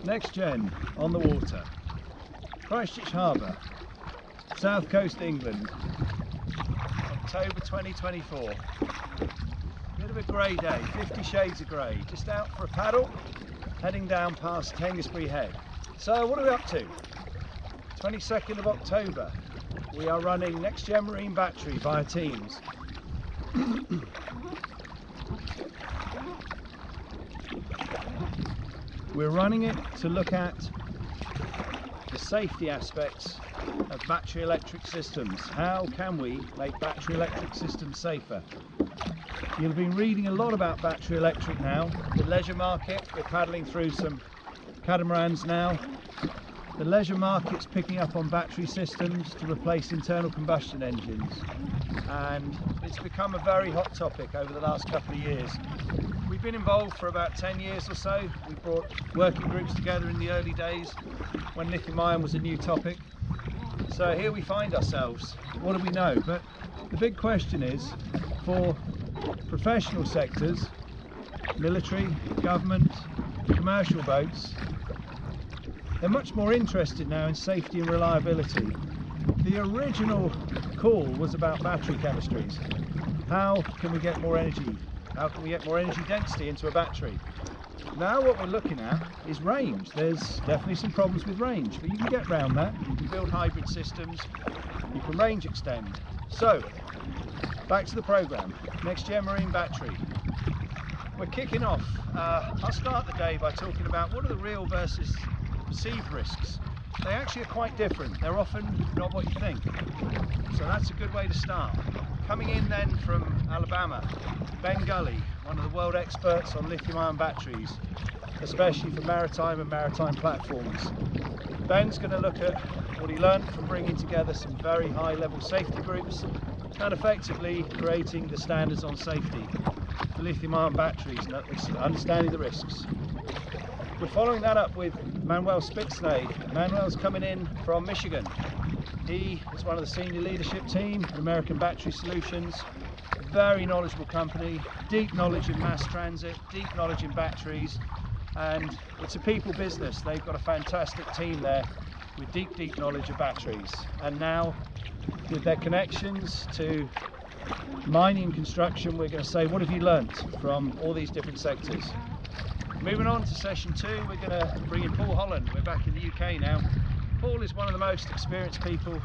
Next Gen on the water, Christchurch Harbour, South Coast England, October 2024. Bit of a grey day, 50 shades of grey, just out for a paddle, heading down past Haynes Head. So what are we up to? 22nd of October, we are running Next Gen Marine battery via Teams. We're running it to look at the safety aspects of battery electric systems. How can we make battery electric systems safer? You've been reading a lot about battery electric now. The leisure market, we're paddling through some catamarans now. The leisure market's picking up on battery systems to replace internal combustion engines, and it's become a very hot topic over the last couple of years. We've been involved for about 10 years or so. We brought working groups together in the early days when lithium-ion was a new topic. So here we find ourselves. What do we know? But the big question is, for professional sectors, military, government, commercial boats, they're much more interested now in safety and reliability. The original call was about battery chemistries. How can we get more energy? How can we get more energy density into a battery? Now what we're looking at is range. There's definitely some problems with range, but you can get around that. You can build hybrid systems, you can range extend. So, back to the programme, Next Gen Marine battery. We're kicking off. I'll start the day by talking about what are the real versus perceived risks. They actually are quite different. They're often not what you think. So that's a good way to start. Coming in then from Alabama, Ben Gully, one of the world experts on lithium-ion batteries, especially for maritime and maritime platforms. Ben's going to look at what he learned from bringing together some very high-level safety groups and effectively creating the standards on safety for lithium-ion batteries and understanding the risks. We're following that up with Manuel Spixnay. Manuel's coming in from Michigan. He is one of the senior leadership team at American Battery Solutions. Very knowledgeable company, deep knowledge in mass transit, deep knowledge in batteries, and it's a people business. They've got a fantastic team there with deep knowledge of batteries. And now, with their connections to mining and construction, we're going to say, what have you learnt from all these different sectors? Moving on to session 2, we're going to bring in Paul Holland. We're back in the UK now. Paul is one of the most experienced people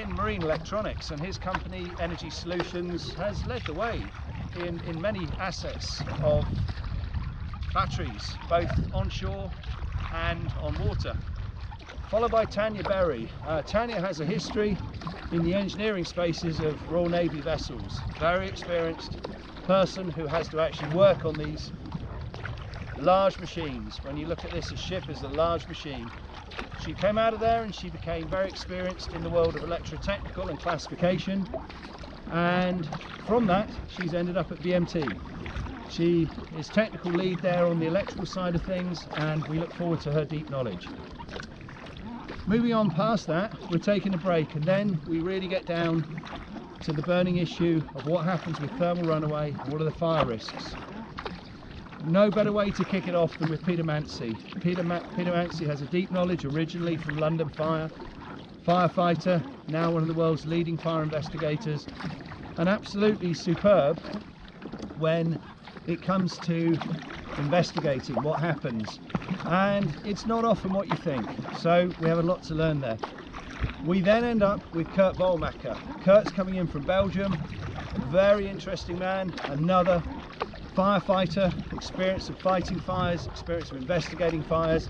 in marine electronics, and his company Energy Solutions has led the way in many assets of batteries, both onshore and on water. Followed by Tanya Berry. Tanya has a history in the engineering spaces of Royal Navy vessels. Very experienced person who has to actually work on these large machines. When you look at this, a ship is a large machine. She came out of there and she became very experienced in the world of electrotechnical and classification, and from that she's ended up at BMT. She is technical lead there on the electrical side of things, and we look forward to her deep knowledge. Moving on past that, we're taking a break, and then we really get down to the burning issue of what happens with thermal runaway and what are the fire risks. No better way to kick it off than with Peter Mancy. Peter Mancy has a deep knowledge, originally from London Fire, firefighter, now one of the world's leading fire investigators, and absolutely superb when it comes to investigating what happens. And it's not often what you think, so we have a lot to learn there. We then end up with Kurt Volmacher. Kurt's coming in from Belgium, very interesting man, another firefighter, experience of fighting fires, experience of investigating fires,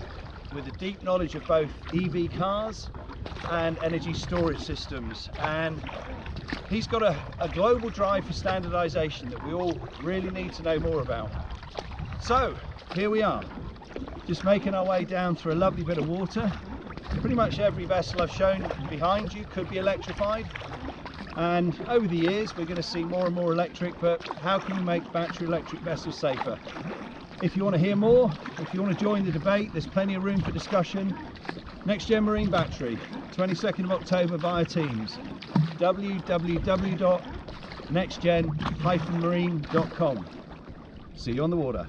with a deep knowledge of both EV cars and energy storage systems. And he's got a global drive for standardization that we all really need to know more about. So here we are, just making our way down through a lovely bit of water. Pretty much every vessel I've shown behind you could be electrified. And over the years we're going to see more and more electric, but how can we make battery electric vessels safer? If you want to hear more, if you want to join the debate, there's plenty of room for discussion. Next Gen Marine battery, 22nd of October via Teams. www.nextgen-marine.com. See you on the water.